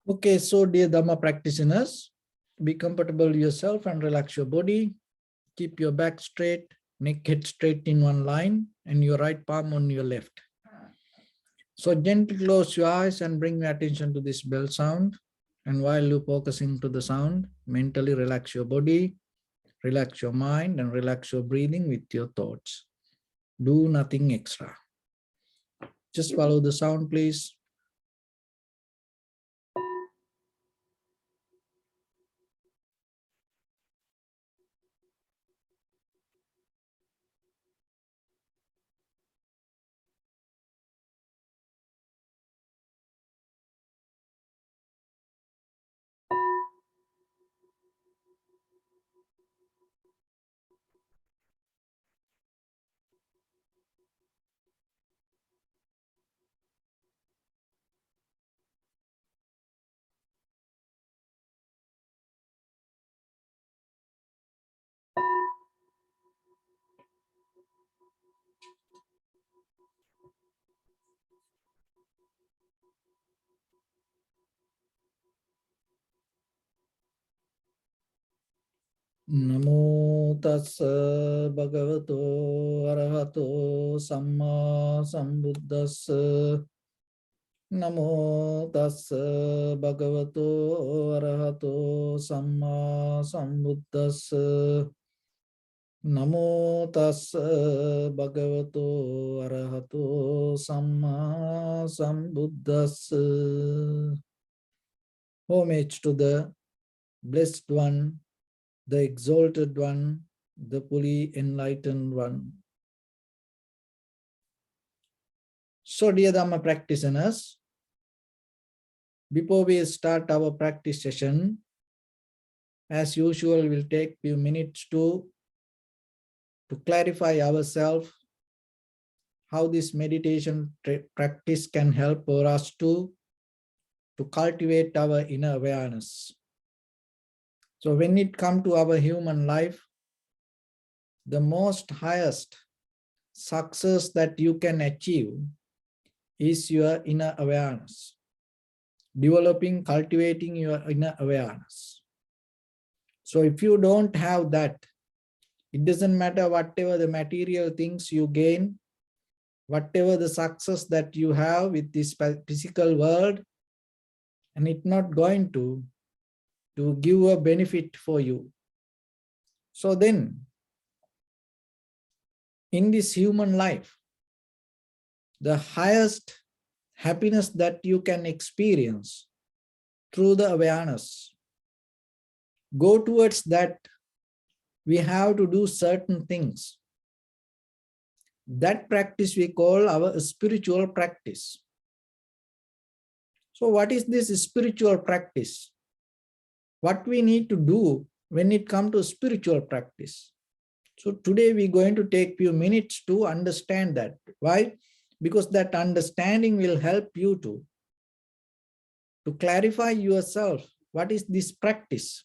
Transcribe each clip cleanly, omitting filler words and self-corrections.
Okay, so dear Dharma practitioners, be comfortable yourself and relax your body. Keep your back straight, neck head straight in one line, and your right palm on your left. So gently close your eyes and bring your attention to this bell sound. And while you're focusing to the sound, mentally relax your body, relax your mind, and relax your breathing with your thoughts. Do nothing extra. Just follow the sound, please. Namo tassa bhagavato arahato samma sambuddhassa. Namo tassa bhagavato arahato samma sambuddhassa. Namo tassa bhagavato arahato samma sambuddhassa. Homage to the Blessed One, the Exalted One, the fully enlightened One. So, dear Dhamma practitioners, before we start our practice session, as usual, we'll take few minutes to clarify ourselves how this meditation practice can help for us to cultivate our inner awareness. So when it comes to our human life, the most highest success that you can achieve is your inner awareness. Developing, cultivating your inner awareness. So if you don't have that, it doesn't matter whatever the material things you gain, whatever the success that you have with this physical world, and it's not going to give a benefit for you. So then, in this human life, the highest happiness that you can experience through the awareness, go towards that. We have to do certain things. That practice we call our spiritual practice. So what is this spiritual practice? What we need to do when it comes to spiritual practice? So today we're going to take few minutes to understand that. Why? Because that understanding will help you to clarify yourself. What is this practice?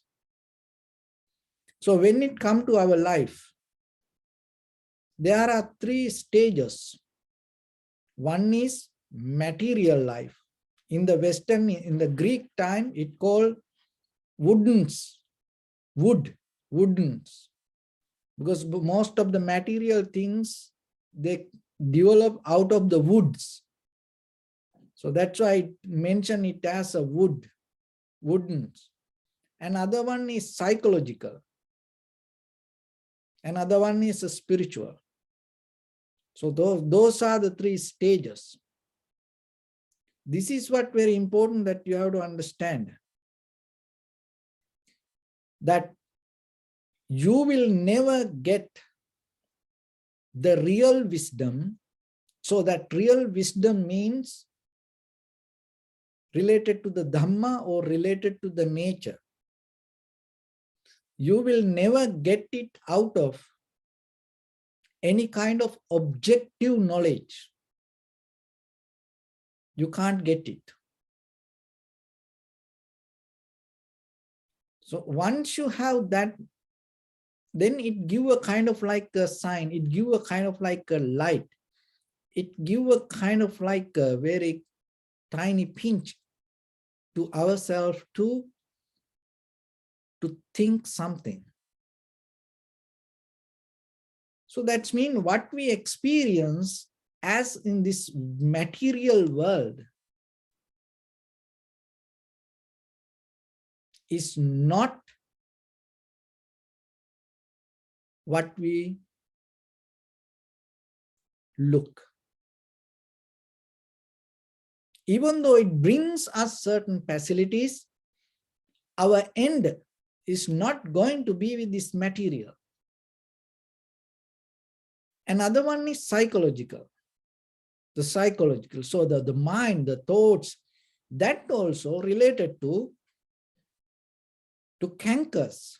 So when it comes to our life, there are three stages. One is material life. In the Western, in the Greek time, it called woodens, woodens. Because most of the material things, they develop out of the woods. So that's why I mention it as a woodens. Another one is psychological. Another one is spiritual. So those are the three stages. This is what very important that you have to understand. That you will never get the real wisdom. So that real wisdom means related to the Dhamma or related to the nature. You will never get it out of any kind of objective knowledge. You can't get it. So once you have that, then it gives a kind of like a sign, it gives a kind of like a light, it gives a kind of like a very tiny pinch to ourselves to think something. So that means what we experience as in this material world is not what we look. Even though it brings us certain facilities, our end is not going to be with this material. Another one is psychological. The psychological, so the mind, the thoughts, that also related to cankers.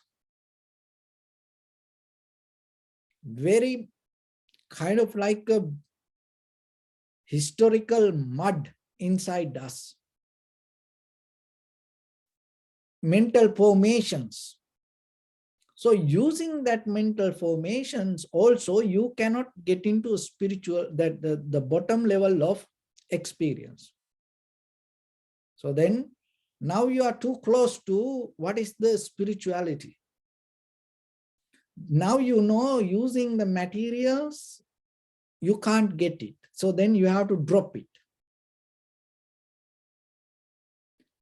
Very kind of like a historical mud inside us. Mental formations. So using that mental formations also, you cannot get into spiritual, that the bottom level of experience. So then now you are too close to what is the spirituality. Now you know using the materials, you can't get it. So then you have to drop it.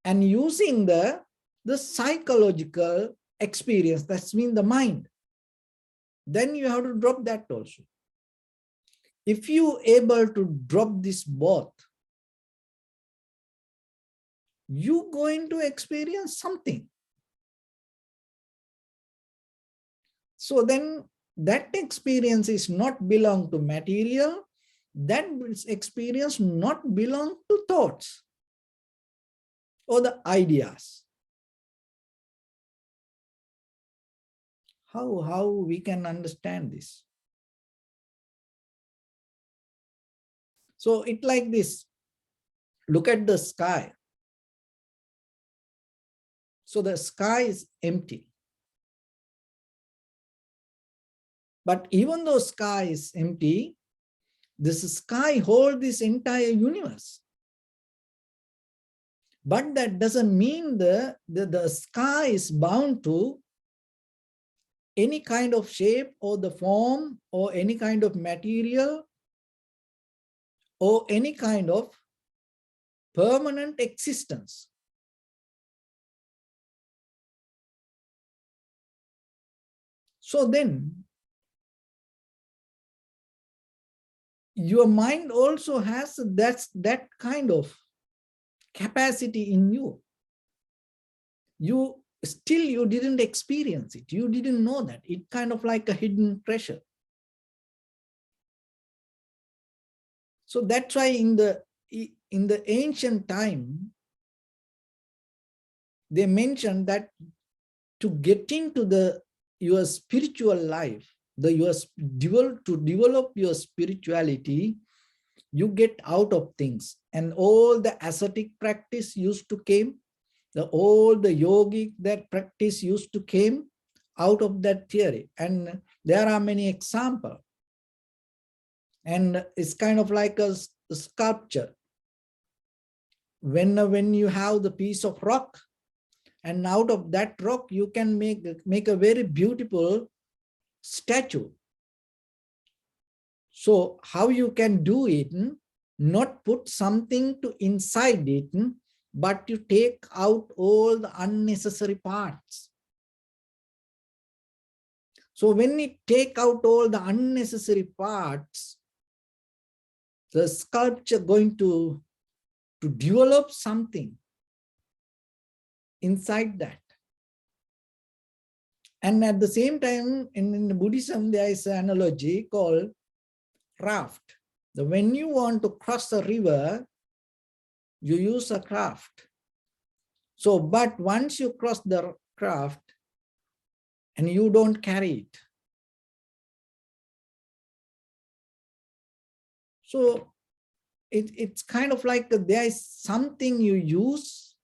And using the psychological experience, that's mean the mind, then you have to drop that also. If you able to drop this both, you going to experience something. So then that experience is not belong to material, that experience not belong to thoughts or the ideas. How we can understand this? So it like this. Look at the sky. So the sky is empty. But even though sky is empty, this sky holds this entire universe. But that doesn't mean the sky is bound to any kind of shape or the form or any kind of material or any kind of permanent existence. So then your mind also has that kind of capacity in you. You didn't experience it. You didn't know that. It kind of like a hidden treasure. So that's why in the ancient time, they mentioned that to get into your spiritual life, to develop your spirituality, you get out of things. And all the ascetic practice used to came, all the yogic that practice used to came out of that theory. And there are many examples. And it's kind of like a sculpture. When you have the piece of rock, and out of that rock you can make a very beautiful statue. So how you can do it? Not put something to inside it, but you take out all the unnecessary parts. So when you take out all the unnecessary parts, the sculpture going to develop something inside that. And at the same time, in Buddhism, there is an analogy called raft. When you want to cross a river, you use a craft. So, but once you cross the craft and you don't carry it, so it's kind of like there is something you use,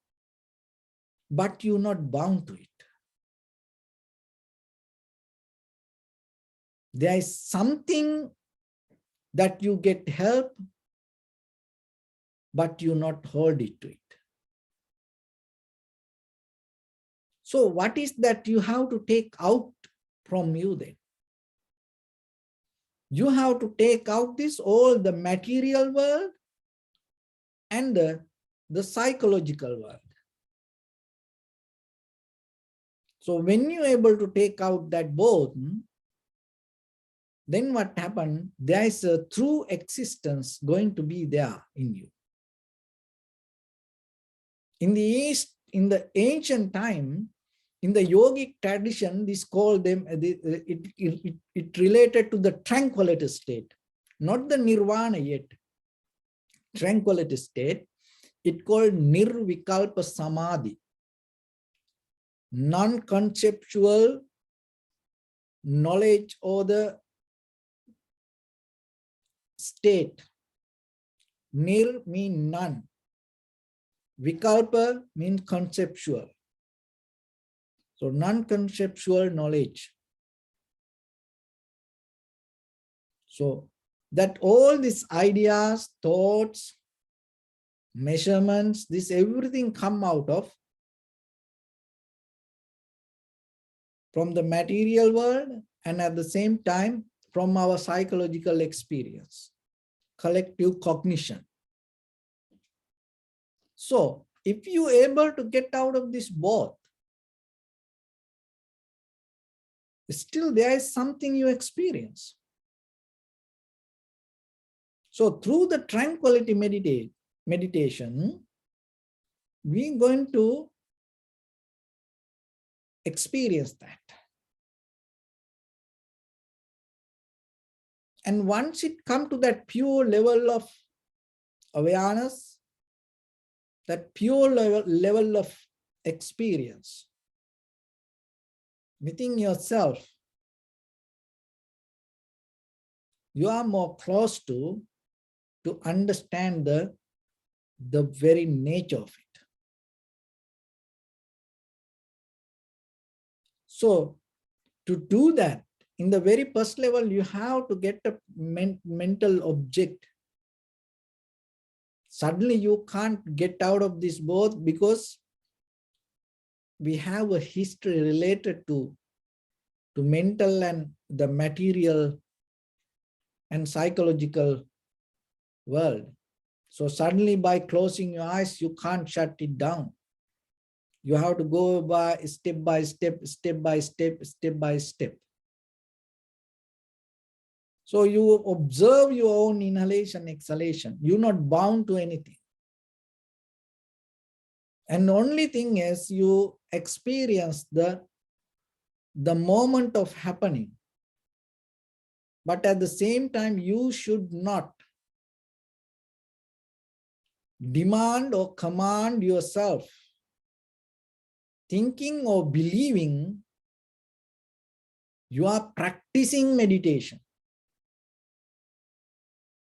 but you're not bound to it. There is something that you get help, but you not hold it to it. So what is that you have to take out from you then? You have to take out this all the material world and the psychological world. So when you're able to take out that both, then what happened? There is a true existence going to be there in you. In the East, in the ancient time, in the yogic tradition, this called them, it related to the tranquility state, not the nirvana yet. Tranquility state, it called nirvikalpa samadhi, non-conceptual knowledge or the state. Nir means none. Vikalpa means conceptual. So non-conceptual knowledge. So that all these ideas, thoughts, measurements, this everything come out of from the material world and at the same time from our psychological experience, collective cognition. So if you are able to get out of this both, still there is something you experience. So through the tranquility meditation, we're going to experience that. And once it comes to that pure level of awareness, that pure level of experience within yourself, you are more close to understand the very nature of it. So to do that, in the very first level, you have to get a mental object. Suddenly you can't get out of this both because we have a history related to mental and the material and psychological world. So suddenly by closing your eyes, you can't shut it down. You have to go by step by step, step by step, step by step. So you observe your own inhalation, exhalation. You're not bound to anything. And the only thing is you experience the moment of happening. But at the same time, you should not demand or command yourself, thinking or believing you are practicing meditation.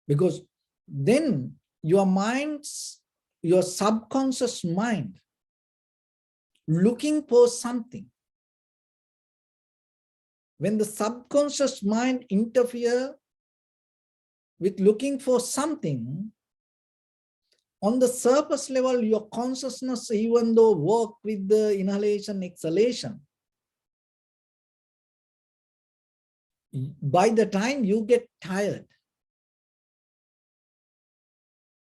Because then your mind's, your subconscious mind looking for something. When the subconscious mind interferes with looking for something, on the surface level, your consciousness, even though work with the inhalation, exhalation, by the time you get tired,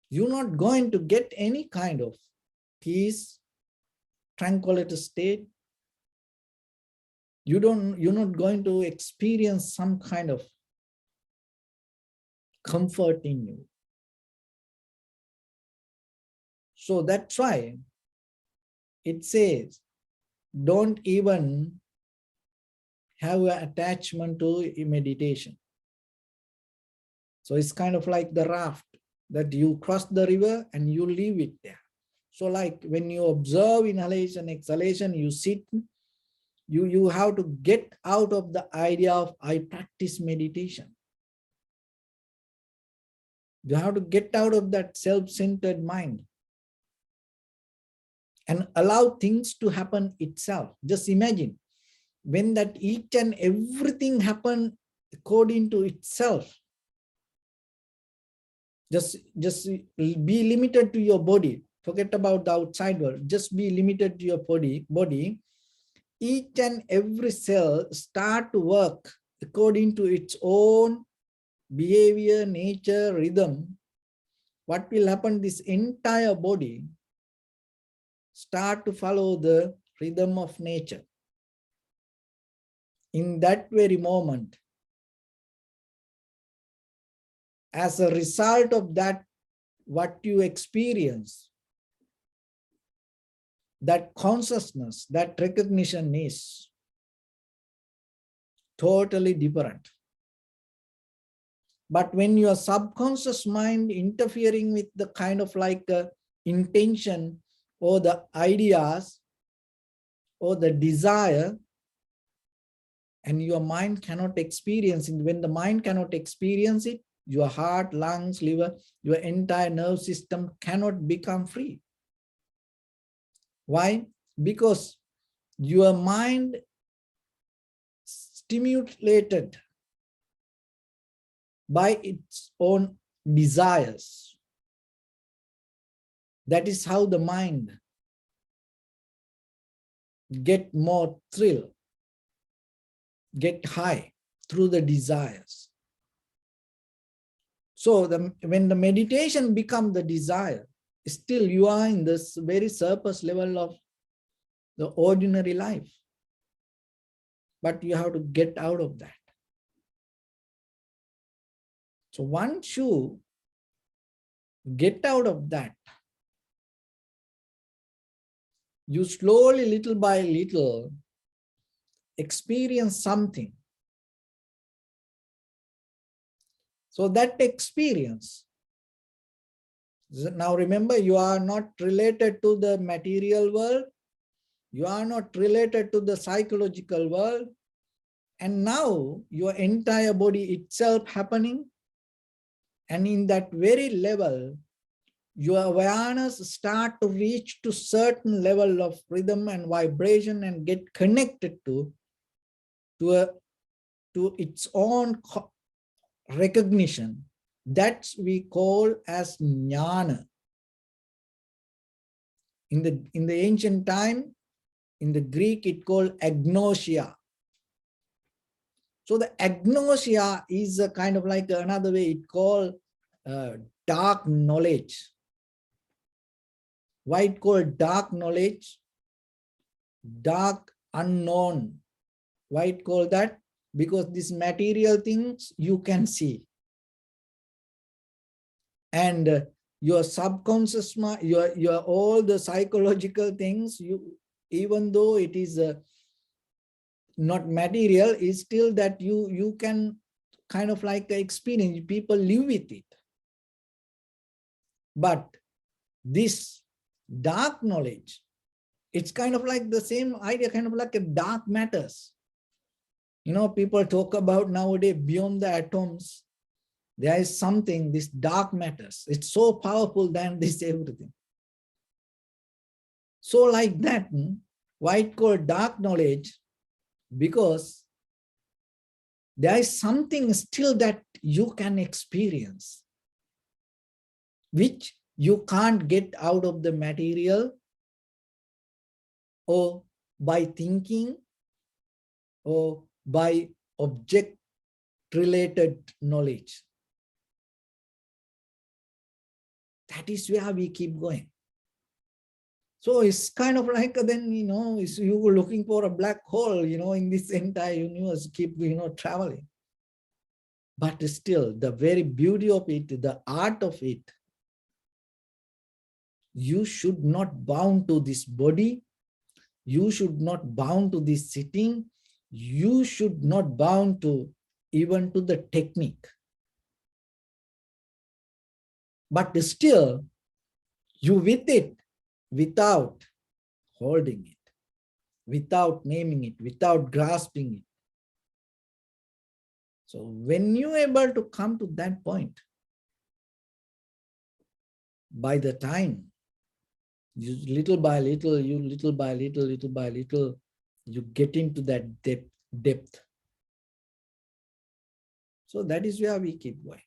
you're not going to get any kind of peace, tranquility state. You're not going to experience some kind of comfort in you. So that's why it says, don't even have an attachment to meditation. So it's kind of like the raft that you cross the river and you leave it there. So like when you observe inhalation, exhalation, you sit, you have to get out of the idea of I practice meditation. You have to get out of that self-centered mind and allow things to happen itself. Just imagine when that each and everything happen according to itself. Just be limited to your body. Forget about the outside world. Just be limited to your body. each and every cell start to work according to its own behavior, nature, rhythm, what will happen? This entire body start to follow the rhythm of nature. In that very moment, as a result of that, what you experience, that consciousness, that recognition is totally different. But when your subconscious mind interfering with the kind of like intention or the ideas or the desire, and your mind cannot experience it, when the mind cannot experience it, your heart, lungs, liver, your entire nerve system cannot become free. Why? Because your mind stimulated by its own desires. That is how the mind get more thrill, get high through the desires. So when the meditation becomes the desire, still you are in this very surface level of the ordinary life. But you have to get out of that. So once you get out of that, you slowly, little by little, experience something. So that experience, now remember, you are not related to the material world, you are not related to the psychological world, and now your entire body itself happening, and in that very level, your awareness start to reach to certain level of rhythm and vibration and get connected to its own recognition. That we call as jnana. In the ancient time, in the Greek, it called agnosia. So the agnosia is a kind of like another way it called dark knowledge. Why it called dark knowledge? Dark unknown. Why it called that? Because these material things you can see. And your subconscious mind, your all the psychological things, you, even though it is not material, is still that you can kind of like experience, people live with it. But this dark knowledge, it's kind of like the same idea, kind of like a dark matters. You know, people talk about nowadays beyond the atoms, there is something, this dark matters. It's so powerful than this everything. So like that, why it called dark knowledge? Because there is something still that you can experience, which you can't get out of the material or by thinking or by object related knowledge. That is where we keep going. So it's kind of like then, you know, you were looking for a black hole, you know, in this entire universe, keep, you know, traveling. But still, the very beauty of it, the art of it, you should not bound to this body. You should not bound to this sitting. You should not bound to even to the technique. But still, you with it, without holding it, without naming it, without grasping it. So when you're able to come to that point, by the time, you little by little, little by little, you get into that depth. So that is where we keep going.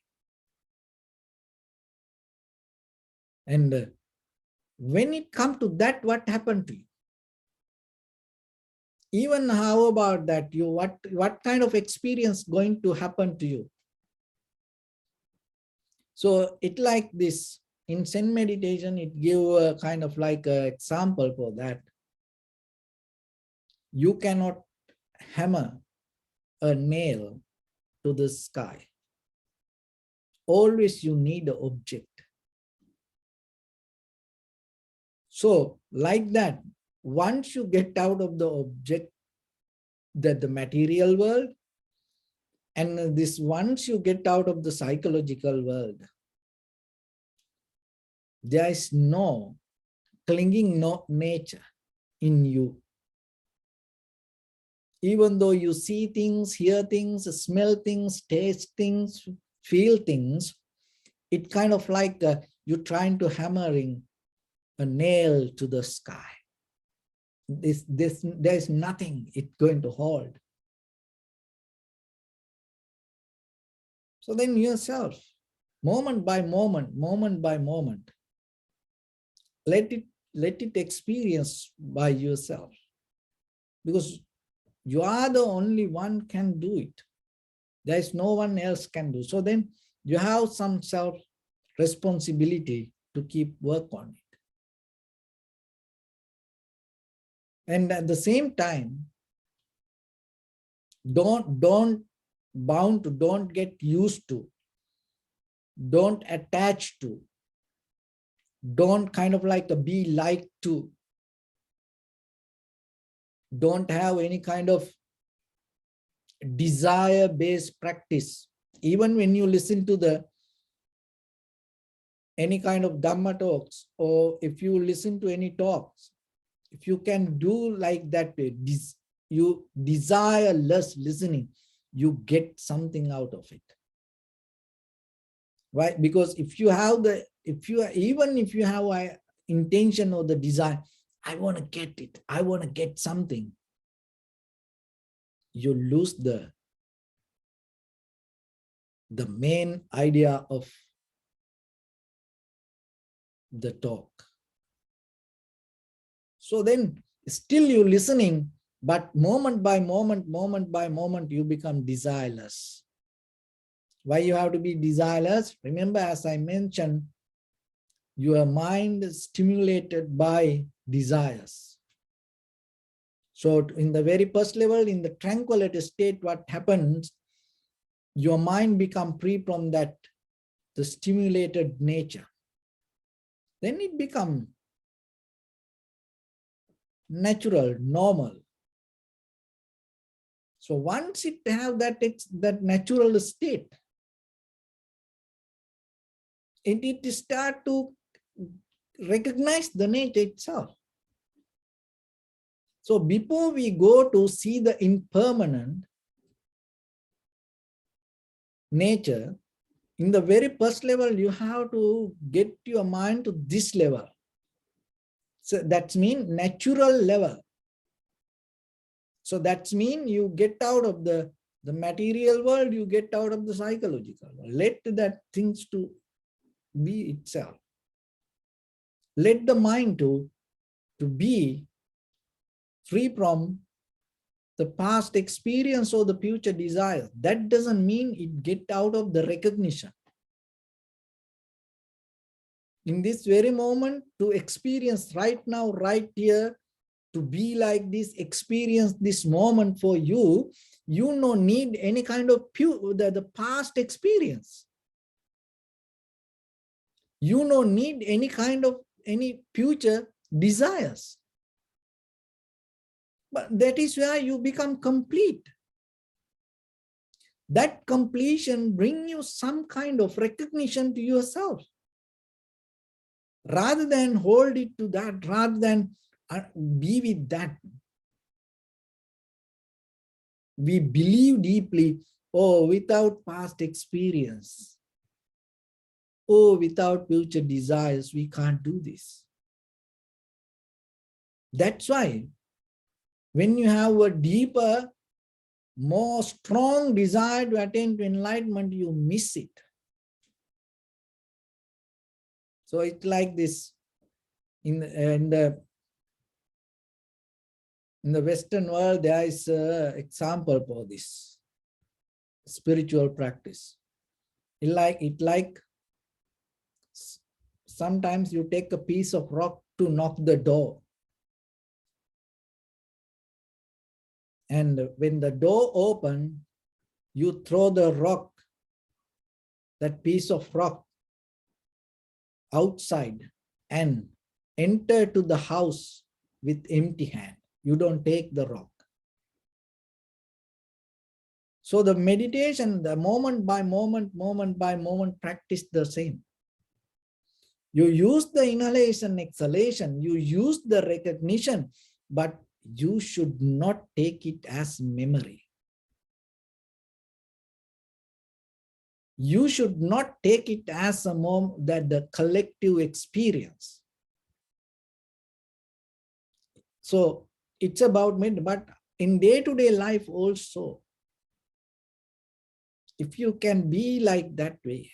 And when it comes to that, what happened to you? Even how about that? What kind of experience going to happen to you? So it like this. In Zen meditation, it give a kind of like an example for that. You cannot hammer a nail to the sky. Always you need an object. So like that, once you get out of the object, that the material world, and this once you get out of the psychological world, there is no clinging no nature in you. Even though you see things, hear things, smell things, taste things, feel things, it kind of like you're trying to hammering a nail to the sky. There's nothing it's going to hold. So then yourself, moment by moment, let it experience by yourself, because you are the only one can do it. There is no one else can do. So then you have some self responsibility to keep work on it. And at the same time, don't bound to, don't get used to, don't attach to, don't kind of like a be like to, don't have any kind of desire based practice. Even when you listen to the any kind of Dharma talks, or if you listen to any talks, if you can do like that way, you desire less listening, you get something out of it. Right? Because if you have the, even if you have an intention or the desire, I want to get it, I want to get something, you lose the main idea of the talk. So then still you're listening, but moment by moment, you become desireless. Why you have to be desireless? Remember, as I mentioned, your mind is stimulated by desires. So in the very first level, in the tranquility state, what happens? Your mind becomes free from that, the stimulated nature. Then it becomes natural, normal. So once it have that natural state, it start to recognize the nature itself. So before we go to see the impermanent nature, in the very first level, you have to get your mind to this level. So that means natural level. So that means you get out of the material world, you get out of the psychological world. Let that things to be itself. Let the mind to be free from the past experience or the future desire. That doesn't mean it get out of the recognition. In this very moment, to experience right now, right here, to be like this, experience this moment for you, you no need any kind of the past experience. You no need any kind of any future desires. But that is where you become complete. That completion brings you some kind of recognition to yourself. Rather than hold it to that, rather than be with that, we believe deeply, oh, without past experience, oh, without future desires, we can't do this. That's why when you have a deeper, more strong desire to attain to enlightenment, you miss it. So it's like this. In the Western world, there is an example for this spiritual practice. It like sometimes you take a piece of rock to knock the door. And when the door opens, you throw the rock, that piece of rock, outside and enter to the house with empty hand. You don't take the rock. So the meditation, the moment by moment practice the same. You use the inhalation, exhalation, you use the recognition, but you should not take it as memory. You should not take it as a moment that the collective experience. So it's about me, but in day-to-day life also, if you can be like that way,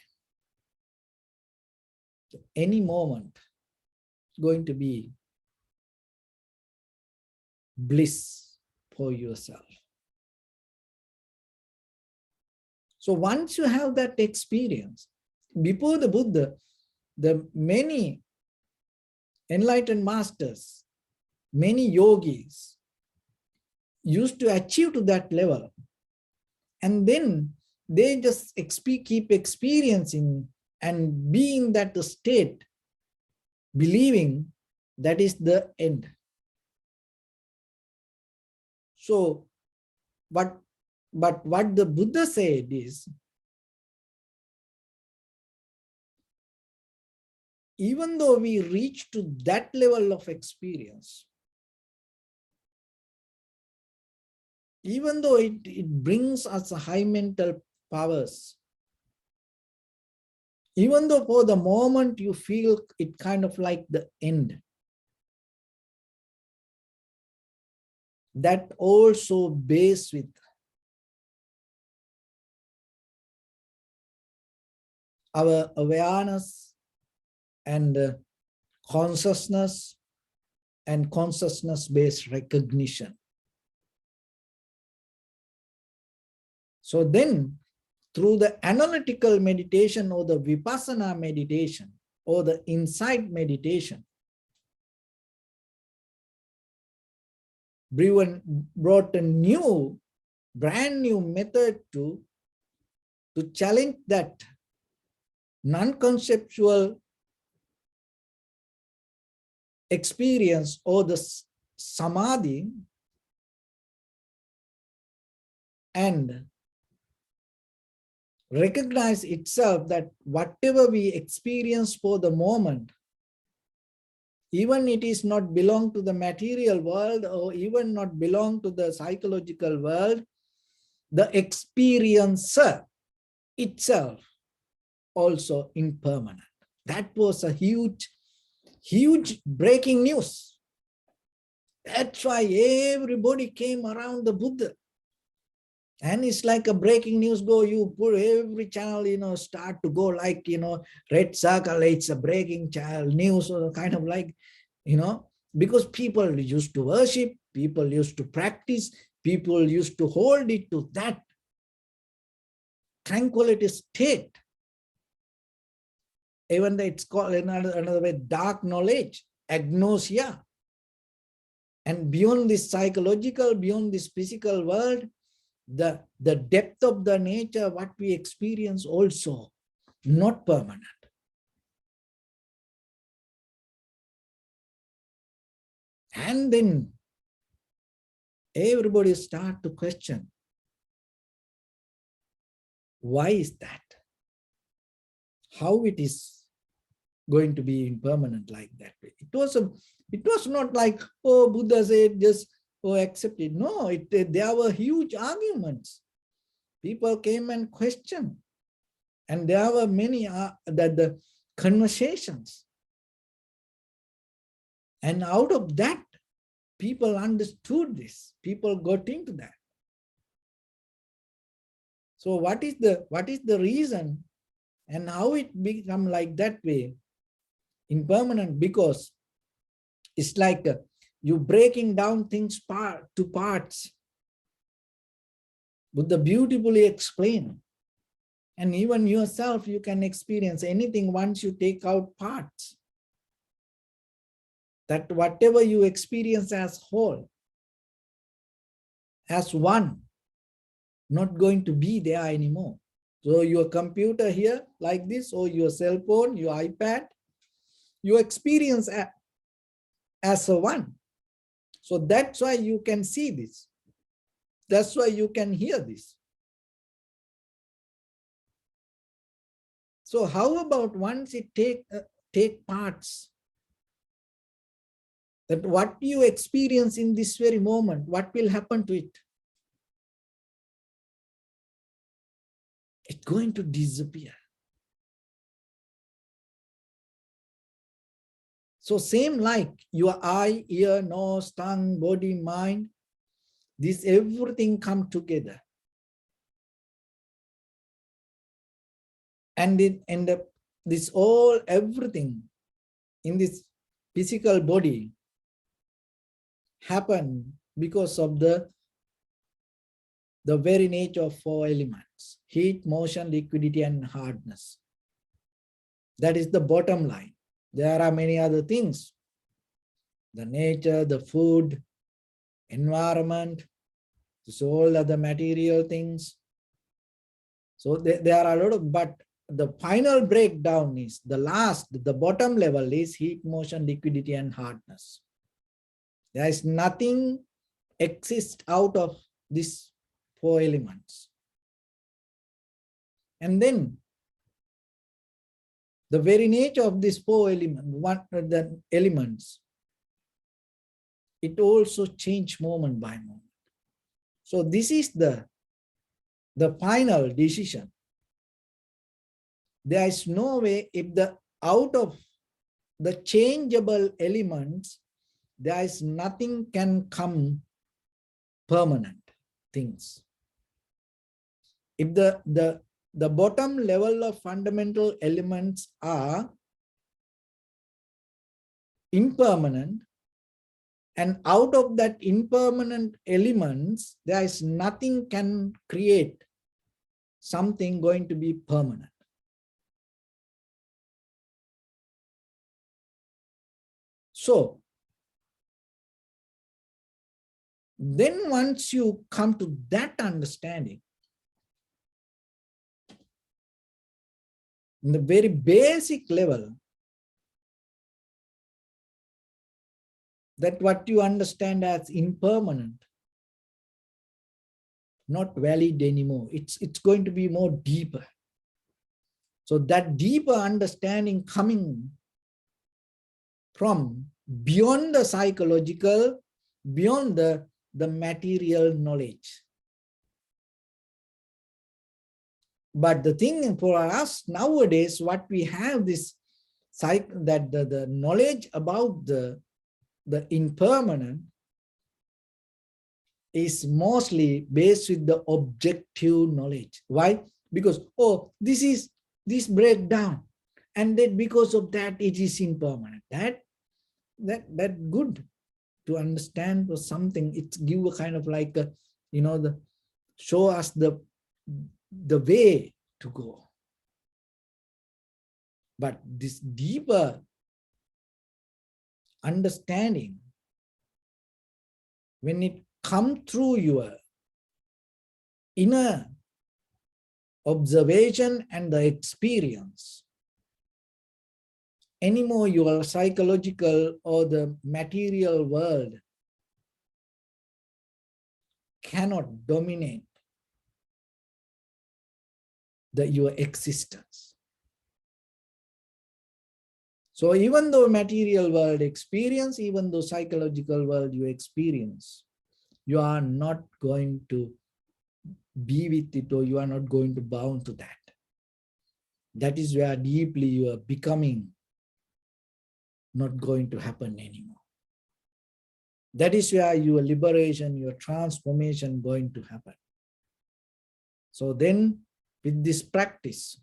any moment is going to be bliss for yourself. So once you have that experience, before the Buddha, the many enlightened masters, many yogis used to achieve to that level. And then they just keep experiencing and being that state, believing that is the end. So, but what the Buddha said is, even though we reach to that level of experience, even though it brings us a high mental powers, even though for the moment you feel it kind of like the end, that also based with our awareness and consciousness and consciousness-based recognition. So then, through the analytical meditation or the vipassana meditation or the insight meditation, brought a brand new method to challenge that non-conceptual experience or the samadhi, and recognize itself that whatever we experience for the moment, even it is not belong to the material world or even not belong to the psychological world, the experiencer itself also impermanent. That was a huge breaking news. That's why everybody came around the Buddha. And it's like a breaking news go, you put every channel, start to go like, red circle, it's a breaking news or kind of like, because people used to worship, people used to practice, people used to hold it to that tranquility state. Even though it's called another way, dark knowledge, agnosia. And beyond this psychological, beyond this physical world, the depth of the nature, what we experience also, not permanent. And then everybody start to question, why is that? How it is going to be impermanent like that way? It was not like, oh, Buddha said just, oh, accept it. No, there were huge arguments. People came and questioned. And there were many the conversations. And out of that, people understood this. People got into that. So what is the reason and how it become like that way, impermanent? Because it's like You breaking down things to parts. Buddha beautifully explained. And even yourself, you can experience anything once you take out parts. That whatever you experience as whole, as one, not going to be there anymore. So your computer here like this, or your cell phone, your iPad, you experience as a one. So that's why you can see this. That's why you can hear this. So how about once it take parts, that what you experience in this very moment, what will happen to it? It's going to disappear. So same like your eye, ear, nose, tongue, body, mind, this everything come together. And this all, everything in this physical body happen because of the very nature of four elements: heat, motion, liquidity, and hardness. That is the bottom line. There are many other things: the nature, the food, environment, so all other material things. So there are a lot of, but the final breakdown is the bottom level is heat, motion, liquidity, and hardness. There is nothing exists out of these four elements. And then the very nature of these four elements, it also changes moment by moment. So this is the final decision. There is no way, if out of the changeable elements, there is nothing can come permanent things. If the bottom level of fundamental elements are impermanent, and out of that impermanent elements, there is nothing can create something going to be permanent. So then once you come to that understanding, in the very basic level, that what you understand as impermanent, not valid anymore. It's going to be more deeper. So that deeper understanding coming from beyond the psychological, beyond the material knowledge. But the thing for us nowadays, what we have this that the knowledge about the impermanent is mostly based with the objective knowledge. Why? Because, oh, this breakdown, and then because of that it is impermanent. That good to understand or something. It give a kind of like a, show us the way to go. But this deeper understanding, when it comes through your inner observation and the experience, anymore your psychological or the material world cannot dominate your existence. So even though material world experience, even though psychological world you experience, you are not going to be with it, or you are not going to bound to that. That is where deeply you are becoming not going to happen anymore. That is where your liberation, your transformation going to happen. So then with this practice,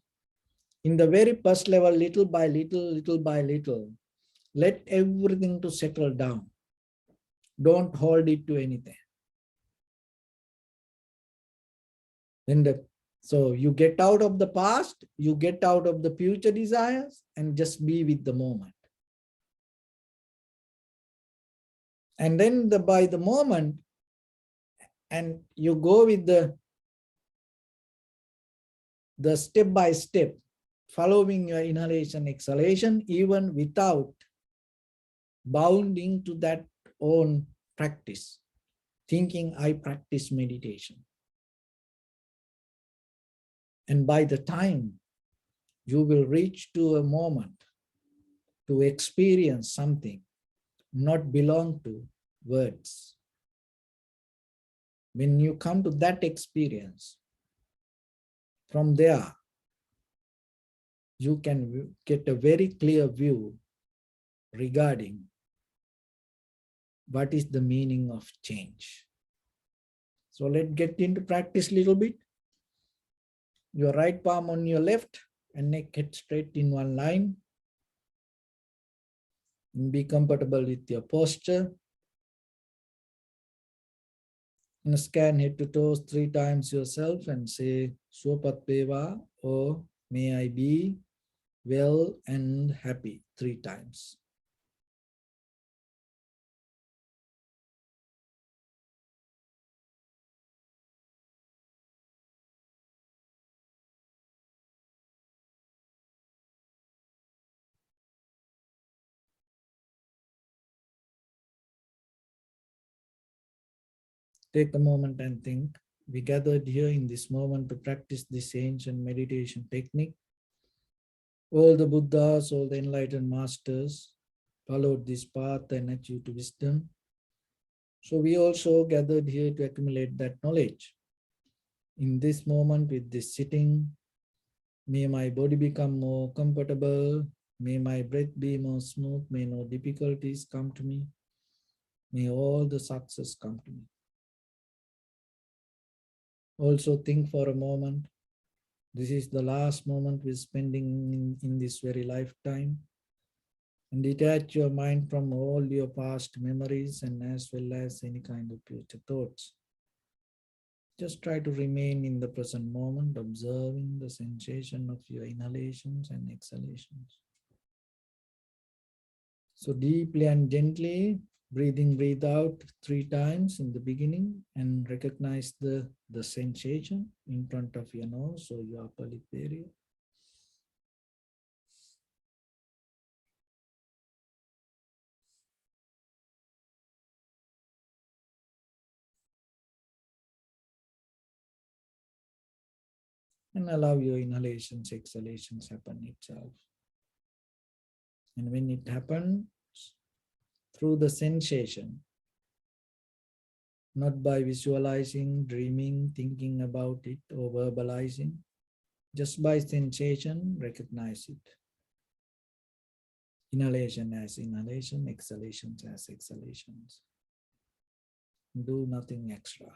in the very first level, little by little, let everything to settle down. Don't hold it to anything. So you get out of the past, you get out of the future desires, and just be with the moment. And then by the moment, and you go with the step by step, following your inhalation, exhalation, even without bounding to that own practice, thinking I practice meditation. And by the time you will reach to a moment to experience something not belong to words, when you come to that experience, from there, you can get a very clear view regarding what is the meaning of change. So let's get into practice a little bit. Your right palm on your left and neck head straight in one line. And be comfortable with your posture. And scan head to toes 3 times yourself and say Swapat Beva, or may I be well and happy 3 times. Take a moment and think. We gathered here in this moment to practice this ancient meditation technique. All the Buddhas, all the enlightened masters followed this path and achieved wisdom. So we also gathered here to accumulate that knowledge. In this moment with this sitting, may my body become more comfortable. May my breath be more smooth. May no difficulties come to me. May all the success come to me. Also think for a moment. This is the last moment we're spending in this very lifetime. And detach your mind from all your past memories and as well as any kind of future thoughts. Just try to remain in the present moment, observing the sensation of your inhalations and exhalations. So deeply and gently, breathe in, breathe out 3 times in the beginning, and recognize the sensation in front of your nose, so your upper lip area. And allow your inhalations, exhalations happen itself. And when it happens, through the sensation, not by visualizing, dreaming, thinking about it, or verbalizing, just by sensation, recognize it. Inhalation as inhalation, exhalations as exhalations. Do nothing extra.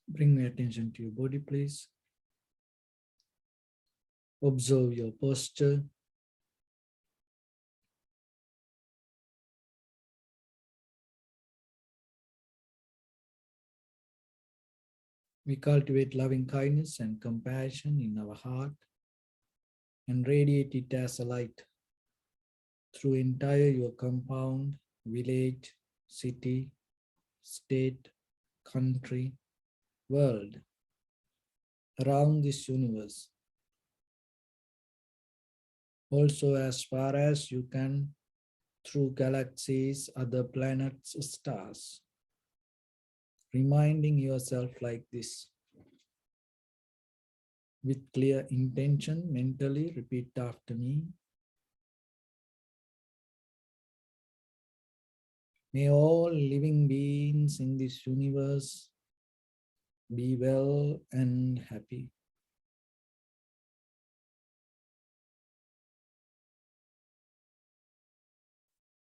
Bring your attention to your body, please. Observe your posture. We cultivate loving kindness and compassion in our heart and radiate it as a light through entire your compound, village, city, state, country, world, around this universe. Also, as far as you can, through galaxies, other planets, stars. Reminding yourself like this. With clear intention, mentally repeat after me. May all living beings in this universe be well and happy.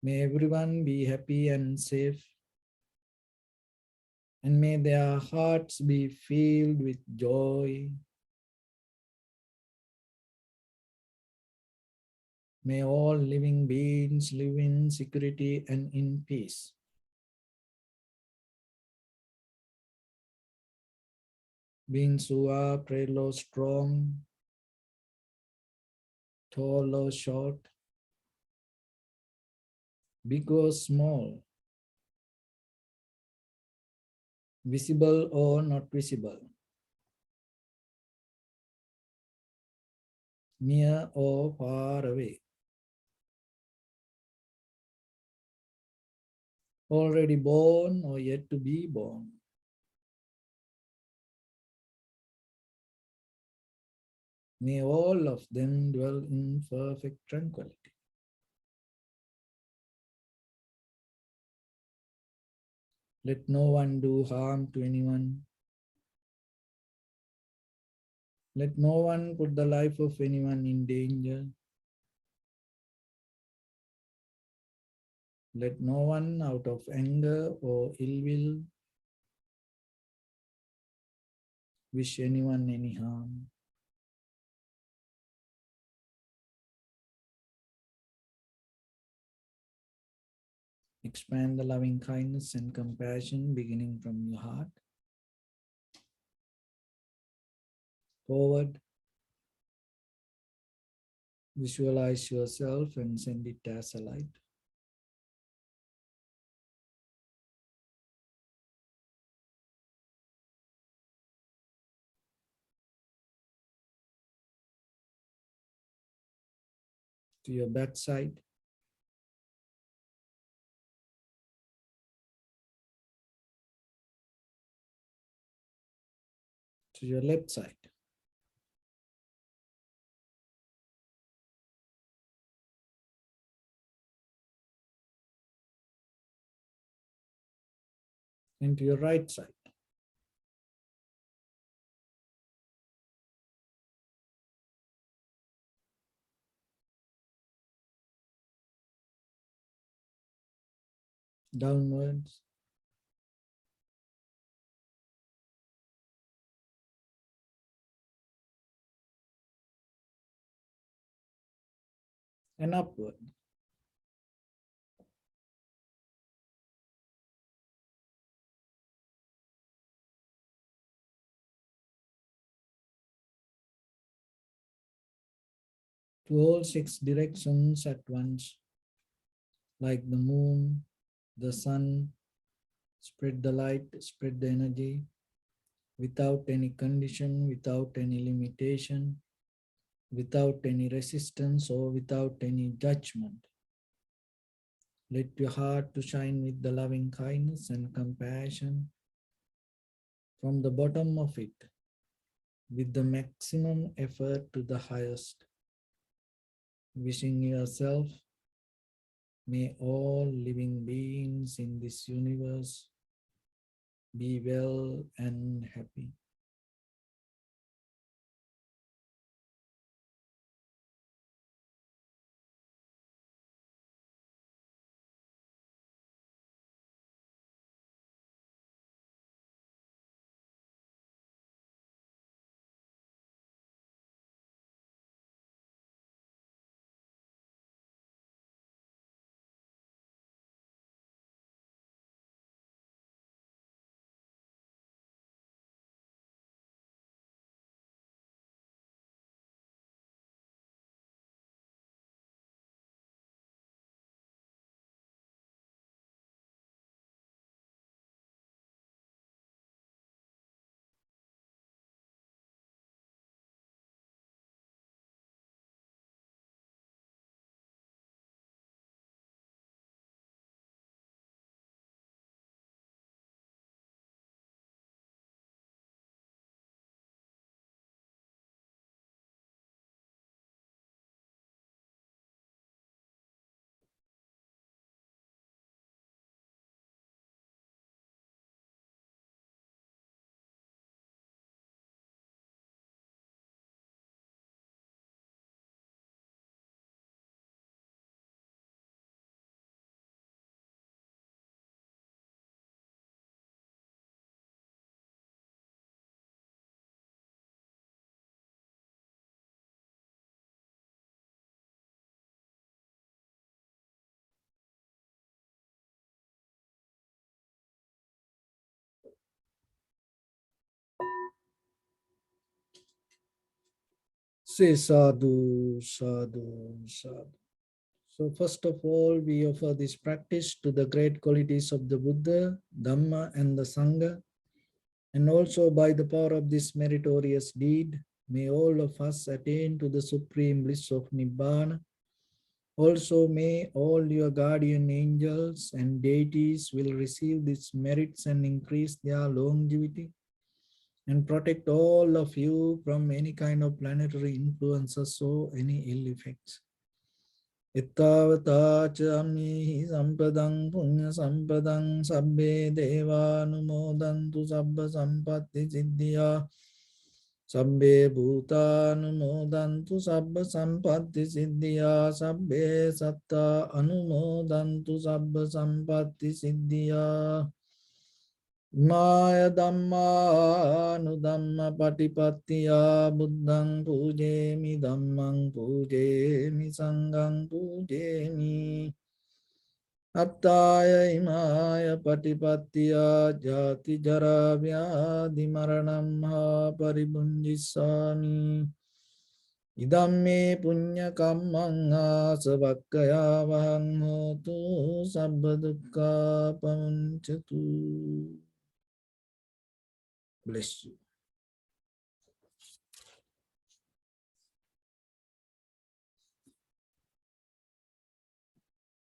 May everyone be happy and safe. And may their hearts be filled with joy. May all living beings live in security and in peace. Beings who are frail or strong, tall or short, big or small, visible or not visible, near or far away, already born or yet to be born. May all of them dwell in perfect tranquility. Let no one do harm to anyone. Let no one put the life of anyone in danger. Let no one out of anger or ill will wish anyone any harm. Expand the loving kindness and compassion beginning from your heart. Forward, visualize yourself and send it as a light. To your backside, to your left side, and to your right side. Downwards, and upward. To all six directions at once, like the moon, the sun, spread the light, spread the energy, without any condition, without any limitation, without any resistance or without any judgment. Let your heart to shine with the loving kindness and compassion from the bottom of it, with the maximum effort to the highest. Wishing yourself, may all living beings in this universe be well and happy. Say sadhu, sadhu, sadhu. So first of all, we offer this practice to the great qualities of the Buddha, Dhamma, and the Sangha. And also by the power of this meritorious deed, may all of us attain to the supreme bliss of Nibbana. Also may all your guardian angels and deities will receive these merits and increase their longevity and protect all of you from any kind of planetary influences or any ill effects. Ittavata chami sampadang punya sampadang sabbe deva numodantu sabba sampatti siddhya sabbe bhuta numodantu sabba sampatti siddhya sabbe satta anumodantu sabba sampatti siddhya Maya Dhamma Nudhamma Patipattiya Buddhang Pujemi Dhammang Pujemi Sanghang Pujemi Attaya Imaya Patipattiya Jati Jara Vyadhi Maranam Ha Paribunjisami Idamme Punya Kammang Asavakkaya Vahang Hotu Sabba Dukkha Pamuncatu. Bless you.